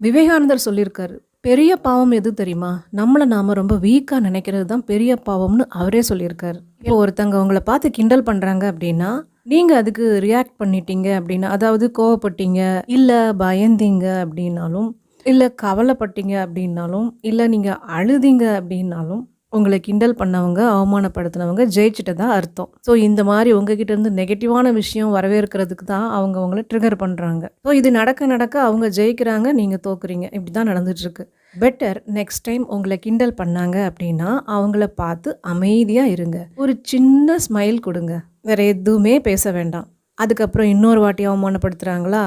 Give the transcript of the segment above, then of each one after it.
விவேகானந்தர் சொல்லியிருக்காரு. பெரிய பாவம் எது தெரியுமா? நம்மள நாம ரொம்ப வீக்கா நினைக்கிறது தான் பெரிய பாவம்னு அவரே சொல்லியிருக்காரு. இப்போ ஒருத்தங்க உங்கள பார்த்து கிண்டல் பண்றாங்க அப்படின்னா, நீங்க அதுக்கு ரியாக்ட் பண்ணிட்டீங்க அப்படின்னா, அதாவது கோவப்பட்டீங்க, இல்ல பயந்தீங்க அப்படின்னாலும், இல்ல கவலைப்பட்டீங்க அப்படின்னாலும், இல்ல நீங்க அழுதீங்க அப்படின்னாலும், உங்கள கிண்டல் பண்ணவங்க, அவமானப்படுத்தினவங்க ஜெயிச்சுட்டதா அர்த்தம். ஸோ இந்த மாரி உங்ககிட்ட இருந்து நெகட்டிவான விஷயம் வரவேற்கிறதுக்கு தான் அவங்க உங்கள ட்ரிகர் பண்றாங்க. ஸோ இது நடக்க நடக்க அவங்க ஜெயிக்கிறாங்க, நீங்க தோக்குறீங்க. இப்படி தான் நடந்துட்டுருக்கு. பெட்டர் நெக்ஸ்ட் டைம் உங்கள கிண்டல் பண்ணாங்க அப்படின்னா, அவங்கள பார்த்து அமைதியா இருங்க. ஒரு சின்ன ஸ்மைல் குடுங்க. வேற எதுவுமே பேச வேண்டாம். அதுக்கப்புறம் இன்னொரு வாட்டி அவமானப்படுத்துறாங்களா?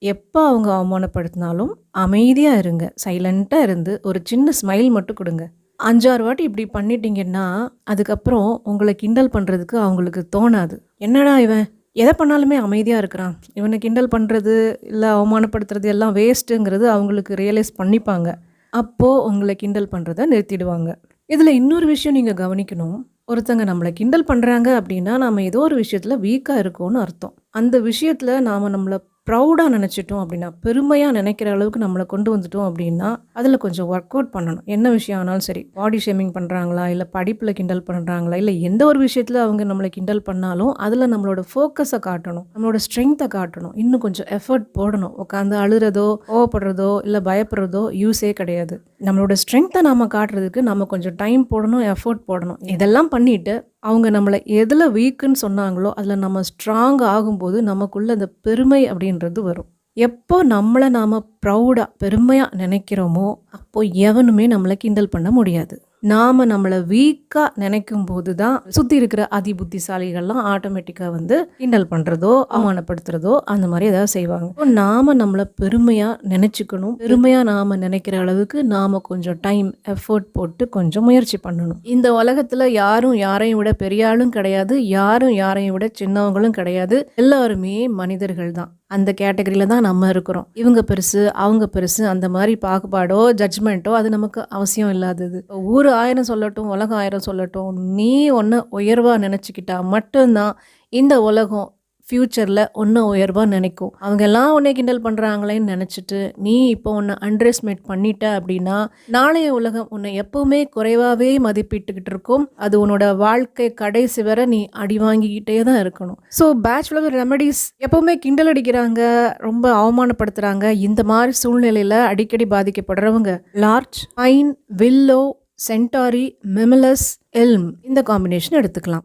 எப்ப அவங்க அவமானப்படுத்தினாலும் அமைதியா இருங்க. சைலன்ட்டா இருந்து ஒரு சின்ன ஸ்மைல் மட்டும் குடுங்க. 5, 6 வாட்டி இப்படி பண்ணிட்டீங்கன்னா, அதுக்கப்புறம் உங்கள கிண்டல் பண்றதுக்கு அவங்களுக்கு தோணாது. என்னடா இவன் எத பண்ணாலுமே அமைதியா இருக்கிறான். இவன கிண்டல் பண்றது, இல்ல அவமானப்படுத்துறது எல்லாம் வேஸ்ட்டுங்கிறது அவங்களுக்கு ரியலைஸ் பண்ணிப்பாங்க. அப்போ உங்கள கிண்டல் பண்றத நிறுத்திடுவாங்க. இதுல இன்னொரு விஷயம் நீங்க கவனிக்கணும். ஒருத்தங்க நம்மள கிண்டல் பண்றாங்க அப்படின்னா, நாம ஏதோ ஒரு விஷயத்துல வீக்கா இருக்கோம்னு அர்த்தம். அந்த விஷயத்துல நாம நம்மள ப்ரௌடா நினைச்சிட்டோம் அப்படின்னா, பெருமையா நினைக்கிற அளவுக்கு நம்மள கொண்டு வந்துட்டோம் அப்படின்னா, அதுல கொஞ்சம் ஒர்க் அவுட் பண்ணணும். என்ன விஷயம் ஆனாலும் சரி. பாடி ஷேமிங் பண்றாங்களா, இல்ல படிப்புல கிண்டல் பண்றாங்களா, இல்ல எந்த ஒரு விஷயத்துல அவங்க நம்மள கிண்டல் பண்ணாலும், அதுல நம்மளோட ஃபோக்கஸ காட்டணும். நம்மளோட ஸ்ட்ரெங்த்த காட்டணும். இன்னும் கொஞ்சம் எஃபர்ட் போடணும். உட்காந்து அழுறதோ, கோவப்படுறதோ, இல்ல பயப்படுறதோ யூஸே கிடையாது. நம்மளோட ஸ்ட்ரெங்த்த நாம காட்டுறதுக்கு நம்ம கொஞ்சம் டைம் போடணும், எஃபோர்ட் போடணும். இதெல்லாம் பண்ணிட்டு, அவங்க நம்மள எதுல வீக்குன்னு சொன்னாங்களோ, அதுல நம்ம ஸ்ட்ராங் ஆகும்போது நமக்குள்ள அந்த பெருமை அப்படின்றது வரும். எப்போ நம்மள நாம ப்ரௌடா, பெருமையா நினைக்கிறோமோ, அப்போ எவனுமே நம்மள கிண்டல் பண்ண முடியாது. நாம நம்மள வீக்கா நினைக்கும்போது தான் சுத்தி இருக்கிற அதிபுத்திசாலிகள்லாம் ஆட்டோமேட்டிக்கா வந்து கிண்டல் பண்றதோ, அவமானப்படுத்துறதோ அந்த மாதிரி ஏதாவது செய்வாங்க. இப்போ நாம நம்மள பெருமையா நினைச்சுக்கணும். பெருமையா நாம நினைக்கிற அளவுக்கு நாம கொஞ்சம் டைம், எஃபோர்ட் போட்டு கொஞ்சம் முயற்சி பண்ணணும். இந்த உலகத்துல யாரும் யாரையும் விட பெரிய ஆளும் கிடையாது, யாரும் யாரையும் விட சின்னவங்களும் கிடையாது. எல்லாருமே மனிதர்கள் தான். அந்த கேட்டகரியில தான் நம்ம இருக்கிறோம். இவங்க பெருசு, அவங்க பெருசு அந்த மாதிரி பாகுபாடோ, ஜட்ஜ்மெண்ட்டோ அது நமக்கு அவசியம் இல்லாதது. ஊரு 1000 சொல்லட்டும், உலகம் 1000 சொல்லட்டும். நீ ஒன்ன உயர்வா நினைச்சுக்கிட்டா மட்டும்தான் இந்த உலகம் ஃப்யூச்சரில் ஒன்று உயர்வாக நினைக்கும். அவங்க எல்லாம் உன்னை கிண்டல் பண்ணுறாங்களேன்னு நினச்சிட்டு நீ இப்போ உன்னை அண்டர் எஸ்டிமேட் பண்ணிட்ட அப்படின்னா, நாளைய உலகம் உன்னை எப்போவுமே குறைவாகவே மதிப்பிட்டுக்கிட்டு இருக்கும். அது உன்னோட வாழ்க்கை கடைசி வரை நீ அடி வாங்கிக்கிட்டே தான் இருக்கணும். ஸோ பேச்சுலர் ரெமடிஸ் எப்போவுமே கிண்டல் அடிக்கிறாங்க, ரொம்ப அவமானப்படுத்துகிறாங்க. இந்த மாதிரி சூழ்நிலையில் அடிக்கடி பாதிக்கப்படுறவங்க larch, pine, willow, centaury, mimulus, elm இந்த காம்பினேஷன் எடுத்துக்கலாம்.